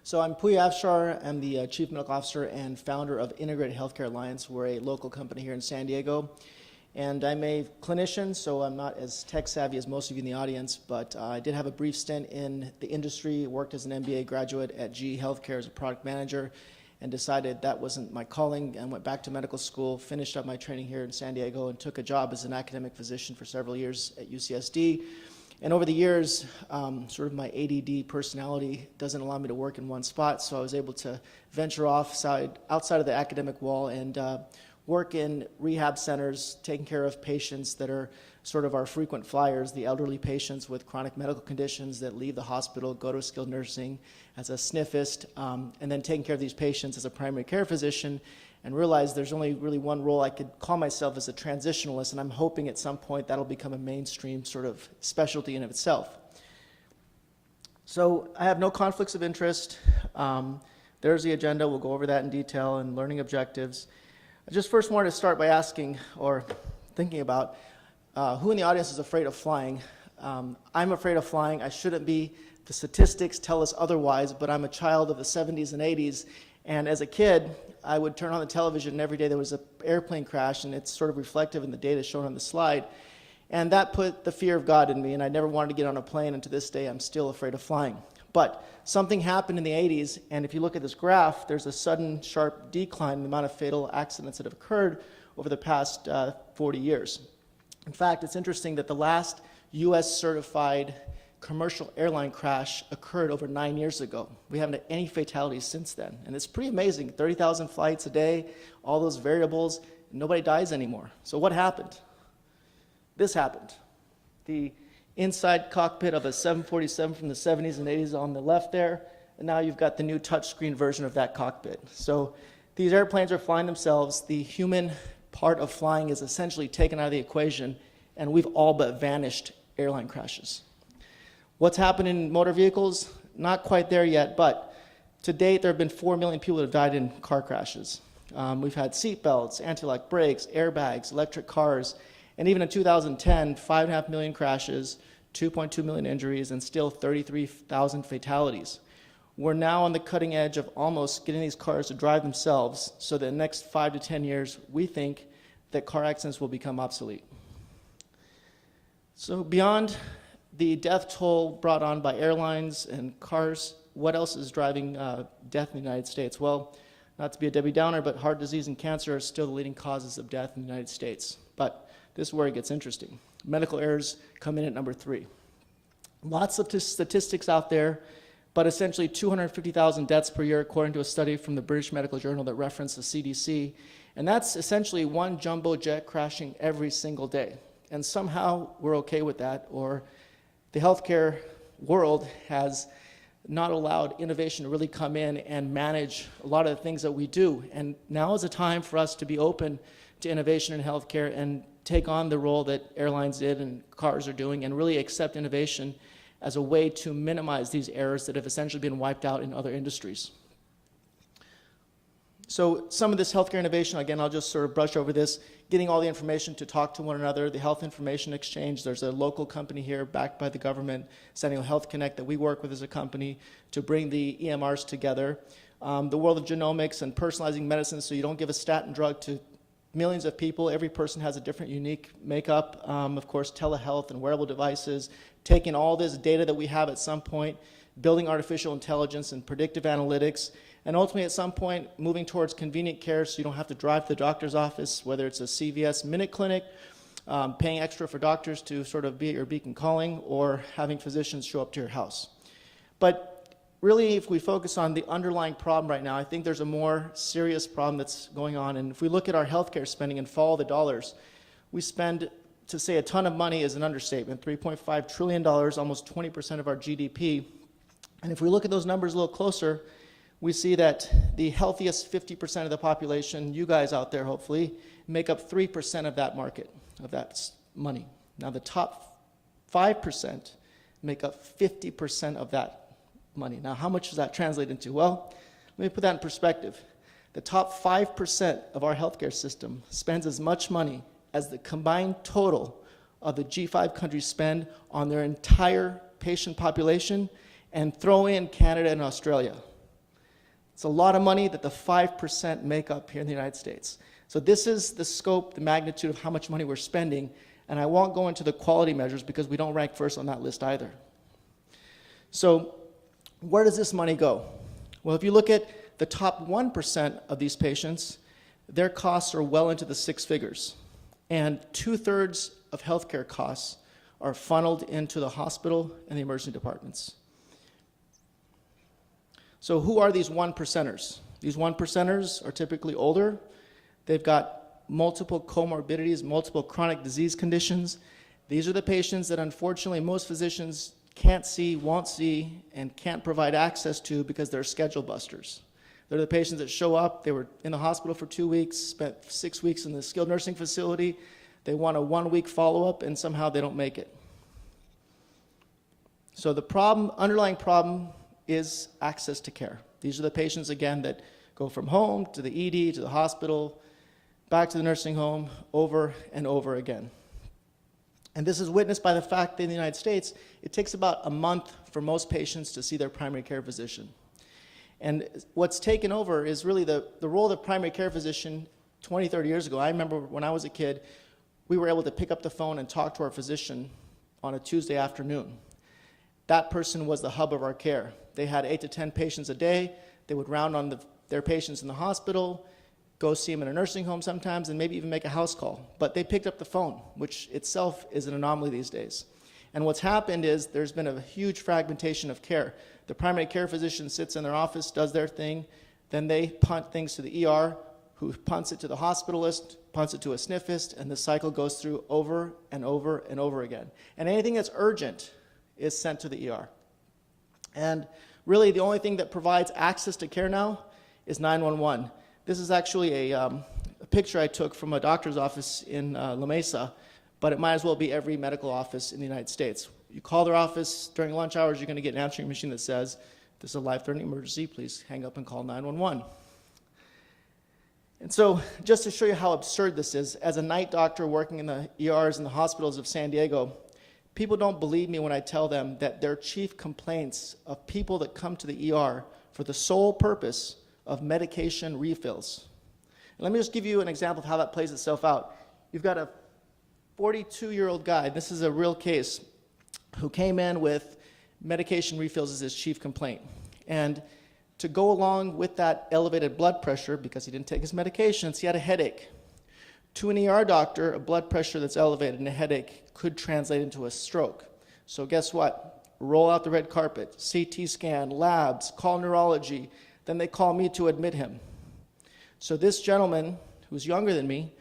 So I'm Pouya Afshar. I'm the Chief Medical Officer and founder of Integrated Healthcare Alliance. We're a local company here in San Diego. And I'm a clinician, so I'm not as tech savvy as most of you in the audience, but I did have a brief stint in the industry, worked as an MBA graduate at GE Healthcare as a product manager, and decided that wasn't my calling, and went back to medical school, finished up my training here in San Diego, and took a job as an academic physician for several years at UCSD. And over the years, sort of my ADD personality doesn't allow me to work in one spot, so I was able to venture outside of the academic wall and work in rehab centers, taking care of patients that are sort of our frequent flyers, the elderly patients with chronic medical conditions that leave the hospital, go to skilled nursing as a sniffist, and then taking care of these patients as a primary care physician, and realize there's only really one role I could call myself as a transitionalist, and I'm hoping at some point that'll become a mainstream sort of specialty in of itself. So I have no conflicts of interest. There's the agenda. We'll go over that in detail and learning objectives. I just first wanted to start by asking or thinking about who in the audience is afraid of flying. I'm afraid of flying. I shouldn't be. The statistics tell us otherwise, but I'm a child of the 70s and 80s, and as a kid, I would turn on the television and every day there was an airplane crash, and it's sort of reflective in the data shown on the slide, and that put the fear of God in me, and I never wanted to get on a plane, and to this day I'm still afraid of flying. But something happened in the 80s, and if you look at this graph, there's a sudden, sharp decline in the amount of fatal accidents that have occurred over the past 40 years. In fact, it's interesting that the last US certified commercial airline crash occurred over 9 years ago. We haven't had any fatalities since then, and it's pretty amazing. 30,000 flights a day, all those variables, nobody dies anymore. So what happened? This happened. The inside cockpit of a 747 from the 70s and 80s on the left there, and now you've got the new touchscreen version of that cockpit. So these airplanes are flying themselves. The human part of flying is essentially taken out of the equation, and we've all but vanished airline crashes. What's happened in motor vehicles? Not quite there yet, but to date there have been 4 million people that have died in car crashes. We've had seat belts, anti-lock brakes, airbags, electric cars, and even in 2010, 5.5 million crashes, 2.2 million injuries, and still 33,000 fatalities. We're now on the cutting edge of almost getting these cars to drive themselves, so that in the next 5 to 10 years, we think that car accidents will become obsolete. So beyond the death toll brought on by airlines and cars, what else is driving death in the United States? Well, not to be a Debbie Downer, but heart disease and cancer are still the leading causes of death in the United States. But this is where it gets interesting. Medical errors come in at number 3. Lots of statistics out there, but essentially 250,000 deaths per year according to a study from the British Medical Journal that referenced the CDC. And that's essentially one jumbo jet crashing every single day. And somehow we're okay with that, or the healthcare world has not allowed innovation to really come in and manage a lot of the things that we do. And now is a time for us to be open to innovation in healthcare and take on the role that airlines did and cars are doing, and really accept innovation as a way to minimize these errors that have essentially been wiped out in other industries. So some of this healthcare innovation, again, I'll just sort of brush over this, getting all the information to talk to one another, the Health Information Exchange. There's a local company here backed by the government, San Diego Health Connect, that we work with as a company to bring the EMRs together. The world of genomics and personalizing medicine, so you don't give a statin drug to millions of people. Every person has a different unique makeup. Of course, telehealth and wearable devices, taking all this data that we have at some point, building artificial intelligence and predictive analytics, and ultimately at some point moving towards convenient care so you don't have to drive to the doctor's office, whether it's a CVS Minute Clinic, paying extra for doctors to sort of be at your beacon calling, or having physicians show up to your house. But really, if we focus on the underlying problem right now, I think there's a more serious problem that's going on. And if we look at our healthcare spending and follow the dollars, we spend, to say a ton of money is an understatement, $3.5 trillion, almost 20% of our GDP. And if we look at those numbers a little closer, we see that the healthiest 50% of the population, you guys out there hopefully, make up 3% of that market, of that money. Now the top 5% make up 50% of that money. Now, how much does that translate into? Well, let me put that in perspective. The top 5% of our healthcare system spends as much money as the combined total of the G5 countries spend on their entire patient population, and throw in Canada and Australia. It's a lot of money that the 5% make up here in the United States. So this is the scope, the magnitude of how much money we're spending, and I won't go into the quality measures because we don't rank first on that list either. So where does this money go? Well, if you look at the top 1% of these patients, their costs are well into the six figures, and 2/3 of healthcare costs are funneled into the hospital and the emergency departments. So who are these 1%ers? These 1%ers are typically older. They've got multiple comorbidities, multiple chronic disease conditions. These are the patients that unfortunately most physicians can't see, won't see, and can't provide access to because they're schedule busters. They're the patients that show up, they were in the hospital for 2 weeks, spent 6 weeks in the skilled nursing facility, they want a 1-week follow-up, and somehow they don't make it. So the underlying problem is access to care. These are the patients, again, that go from home to the ED, to the hospital, back to the nursing home, over and over again. And this is witnessed by the fact that in the United States, it takes about a month for most patients to see their primary care physician. And what's taken over is really the role of the primary care physician 20, 30 years ago. I remember when I was a kid, we were able to pick up the phone and talk to our physician on a Tuesday afternoon. That person was the hub of our care. They had 8 to 10 patients a day. They would round on their patients in the hospital, go see them in a nursing home sometimes, and maybe even make a house call. But they picked up the phone, which itself is an anomaly these days. And what's happened is there's been a huge fragmentation of care. The primary care physician sits in their office, does their thing, then they punt things to the ER, who punts it to the hospitalist, punts it to a sniffist, and the cycle goes through over and over and over again. And anything that's urgent is sent to the ER. And really the only thing that provides access to care now is 911. This is actually a picture I took from a doctor's office in La Mesa, but it might as well be every medical office in the United States. You call their office during lunch hours, you're going to get an answering machine that says, "This is a life-threatening emergency, please hang up and call 911. And so, just to show you how absurd this is, as a night doctor working in the ERs and the hospitals of San Diego, people don't believe me when I tell them that their chief complaints of people that come to the ER for the sole purpose of medication refills. And let me just give you an example of how that plays itself out. You've got a 42-year-old guy, this is a real case, who came in with medication refills as his chief complaint. And to go along with that elevated blood pressure, because he didn't take his medications, he had a headache. To an ER doctor, a blood pressure that's elevated and a headache could translate into a stroke. So guess what? Roll out the red carpet, CT scan, labs, call neurology, then they call me to admit him. So this gentleman, who's younger than me,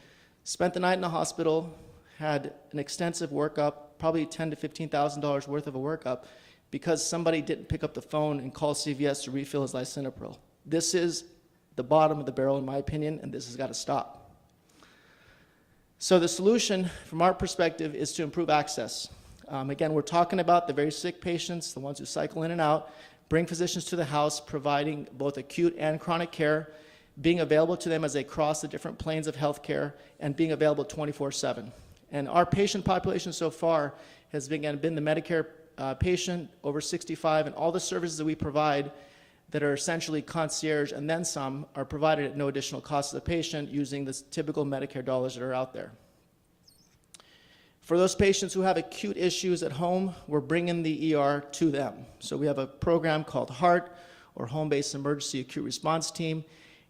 spent the night in the hospital, had an extensive workup, probably $10,000 to $15,000 worth of a workup, because somebody didn't pick up the phone and call CVS to refill his lisinopril. This is the bottom of the barrel, in my opinion, and this has got to stop. So the solution, from our perspective, is to improve access. Again, we're talking about the very sick patients, the ones who cycle in and out, bring physicians to the house, providing both acute and chronic care, being available to them as they cross the different planes of healthcare, and being available 24/7. And our patient population so far has been the Medicare patient over 65, and all the services that we provide that are essentially concierge and then some are provided at no additional cost to the patient using the typical Medicare dollars that are out there. For those patients who have acute issues at home, we're bringing the ER to them. So we have a program called HEART, or Home-Based Emergency Acute Response Team,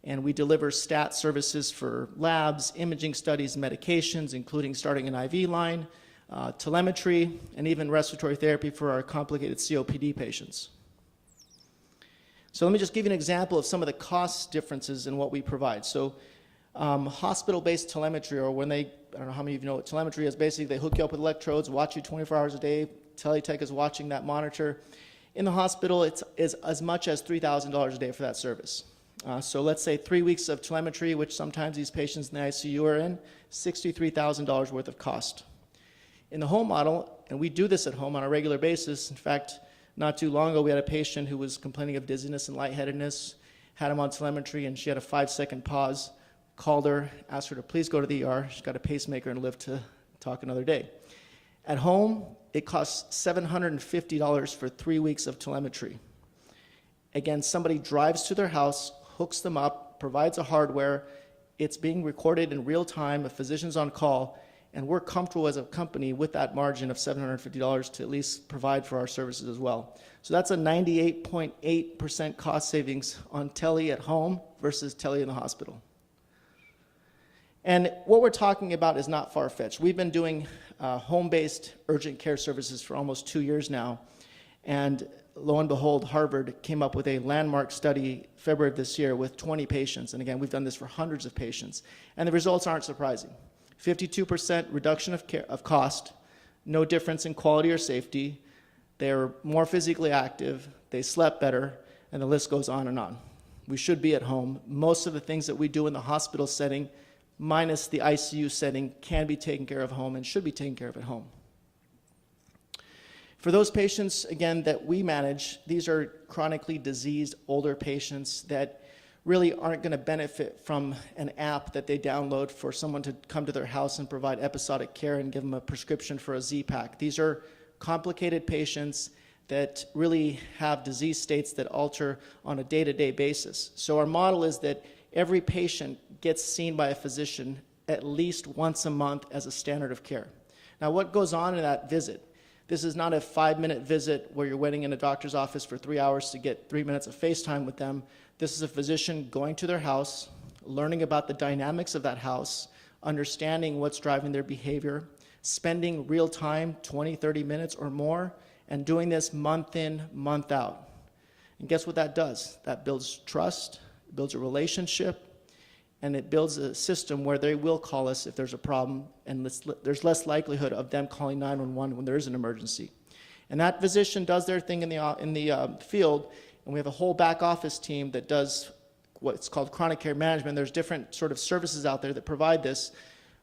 and we deliver stat services for labs, imaging studies, medications, including starting an IV line, telemetry, and even respiratory therapy for our complicated COPD patients. So let me just give you an example of some of the cost differences in what we provide. So hospital-based telemetry, or when I don't know how many of you know what telemetry is, basically they hook you up with electrodes, watch you 24 hours a day, Teletech is watching that monitor. In the hospital, it's as much as $3,000 a day for that service. So let's say 3 weeks of telemetry, which sometimes these patients in the ICU are in, $63,000 worth of cost. In the home model, and we do this at home on a regular basis, in fact, not too long ago we had a patient who was complaining of dizziness and lightheadedness, had him on telemetry, and she had a 5-second pause, called her, asked her to please go to the ER. She's got a pacemaker and live to talk another day. At home, it costs $750 for 3 weeks of telemetry. Again, somebody drives to their house, hooks them up, provides a hardware. It's being recorded in real time, a physician's on call, and we're comfortable as a company with that margin of $750 to at least provide for our services as well. So that's a 98.8% cost savings on tele at home versus tele in the hospital. And what we're talking about is not far-fetched. We've been doing home-based urgent care services for almost 2 years now. And lo and behold, Harvard came up with a landmark study February of this year with 20 patients. And again, we've done this for hundreds of patients. And the results aren't surprising. 52% reduction of cost, no difference in quality or safety. They're more physically active, they slept better, and the list goes on and on. We should be at home. Most of the things that we do in the hospital setting, minus the ICU setting, can be taken care of at home and should be taken care of at home. For those patients, again, that we manage, these are chronically diseased older patients that really aren't going to benefit from an app that they download for someone to come to their house and provide episodic care and give them a prescription for a Z-Pak. These are complicated patients that really have disease states that alter on a day-to-day basis. So our model is that every patient gets seen by a physician at least once a month as a standard of care. Now, what goes on in that visit? This is not a 5-minute visit where you're waiting in a doctor's office for 3 hours to get 3 minutes of FaceTime with them. This is a physician going to their house, learning about the dynamics of that house, understanding what's driving their behavior, spending real time, 20, 30 minutes or more, and doing this month in, month out. And guess what that does? That builds trust, it builds a relationship, and it builds a system where they will call us if there's a problem, and there's less likelihood of them calling 911 when there is an emergency. And that physician does their thing in the field, and we have a whole back office team that does what's called chronic care management. There's different sort of services out there that provide this.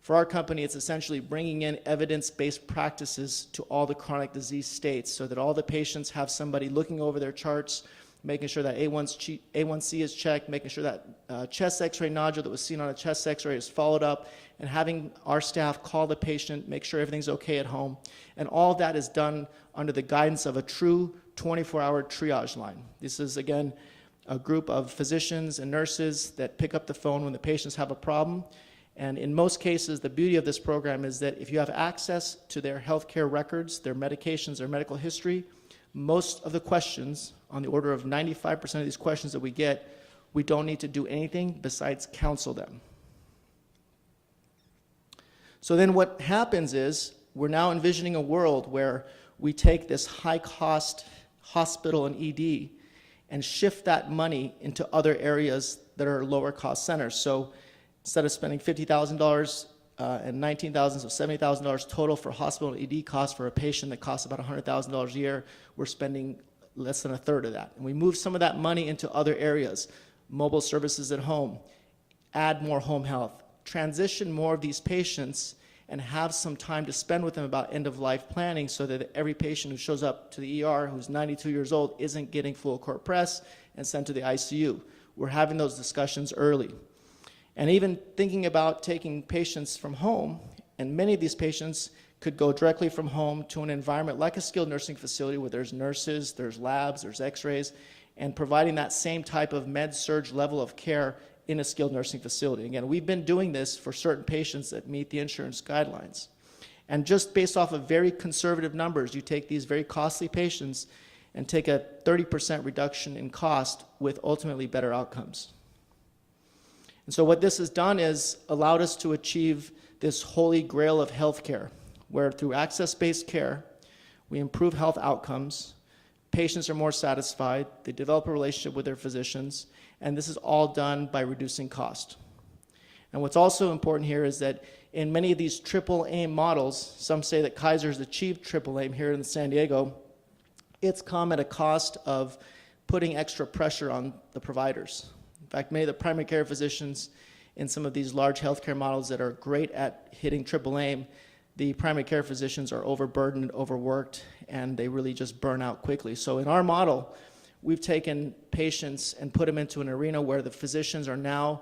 For our company, it's essentially bringing in evidence-based practices to all the chronic disease states so that all the patients have somebody looking over their charts, making sure that A1C is checked, making sure that chest x-ray nodule that was seen on a chest x-ray is followed up, and having our staff call the patient, make sure everything's okay at home. And all that is done under the guidance of a true 24-hour triage line. This is, again, a group of physicians and nurses that pick up the phone when the patients have a problem. And in most cases, the beauty of this program is that if you have access to their healthcare records, their medications, their medical history, most of the questions, on the order of 95% of these questions that we get, we don't need to do anything besides counsel them. So then what happens is we're now envisioning a world where we take this high-cost hospital and ED and shift that money into other areas that are lower-cost centers. So instead of spending $50,000 and $19,000, so $70,000 total for hospital and ED costs for a patient that costs about $100,000 a year, we're spending less than a third of that. And we move some of that money into other areas, mobile services at home, add more home health, transition more of these patients and have some time to spend with them about end-of-life planning so that every patient who shows up to the ER who's 92 years old isn't getting full court press and sent to the ICU. We're having those discussions early. And even thinking about taking patients from home, and many of these patients could go directly from home to an environment like a skilled nursing facility where there's nurses, there's labs, there's x-rays, and providing that same type of med-surg level of care in a skilled nursing facility. Again, we've been doing this for certain patients that meet the insurance guidelines. And just based off of very conservative numbers, you take these very costly patients and take a 30% reduction in cost with ultimately better outcomes. And so what this has done is allowed us to achieve this holy grail of healthcare, where through access-based care, we improve health outcomes, patients are more satisfied, they develop a relationship with their physicians, and this is all done by reducing cost. And what's also important here is that in many of these triple aim models, some say that Kaiser's achieved triple aim here in San Diego, it's come at a cost of putting extra pressure on the providers. In fact, many of the primary care physicians in some of these large healthcare models that are great at hitting triple aim, the primary care physicians are overburdened, overworked, and they really just burn out quickly. So in our model, we've taken patients and put them into an arena where the physicians are now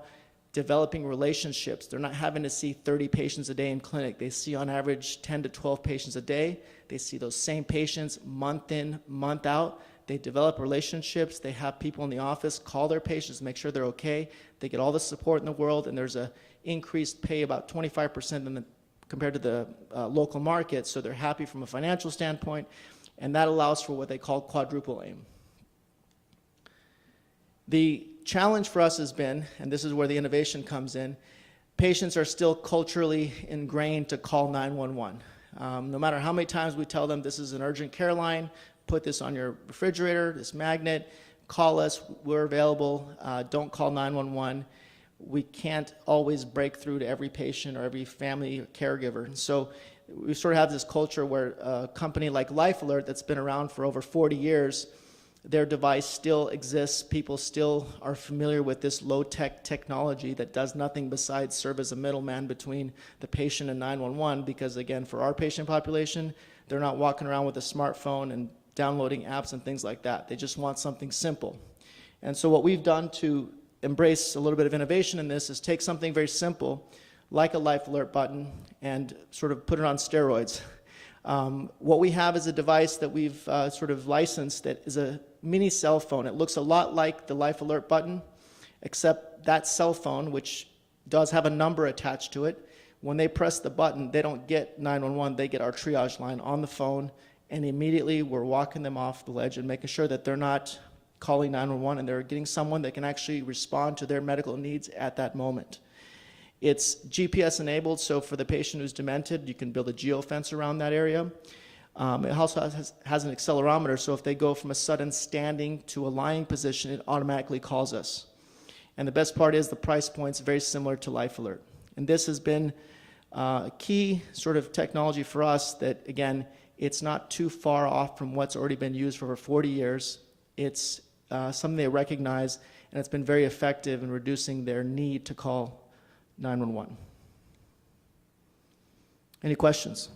developing relationships. They're not having to see 30 patients a day in clinic. They see on average 10 to 12 patients a day. They see those same patients month in, month out. They develop relationships. They have people in the office call their patients, make sure they're okay. They get all the support in the world, and there's a increased pay about 25% compared to the local market, so they're happy from a financial standpoint, and that allows for what they call quadruple aim. The challenge for us has been, and this is where the innovation comes in, patients are still culturally ingrained to call 911. No matter how many times we tell them this is an urgent care line, put this on your refrigerator, this magnet, call us, we're available, don't call 911. We can't always break through to every patient or every family or caregiver. And so we sort of have this culture where a company like Life Alert that's been around for over 40 years, their device still exists. People still are familiar with this low-tech technology that does nothing besides serve as a middleman between the patient and 911, because again, for our patient population, they're not walking around with a smartphone and downloading apps and things like that. They just want something simple. And so what we've done to embrace a little bit of innovation in this is take something very simple, like a Life Alert button, and sort of put it on steroids. What we have is a device that we've sort of licensed that is a mini cell phone. It looks a lot like the Life Alert button, except that cell phone, which does have a number attached to it, when they press the button, they don't get 911, they get our triage line on the phone, and immediately we're walking them off the ledge and making sure that they're not calling 911 and they're getting someone that can actually respond to their medical needs at that moment. It's GPS enabled, so for the patient who's demented, you can build a geofence around that area. It also has an accelerometer, so if they go from a sudden standing to a lying position, it automatically calls us. And the best part is the price point's very similar to Life Alert. And this has been a key sort of technology for us that, again, it's not too far off from what's already been used for over 40 years. It's something they recognize, and it's been very effective in reducing their need to call 911. Any questions?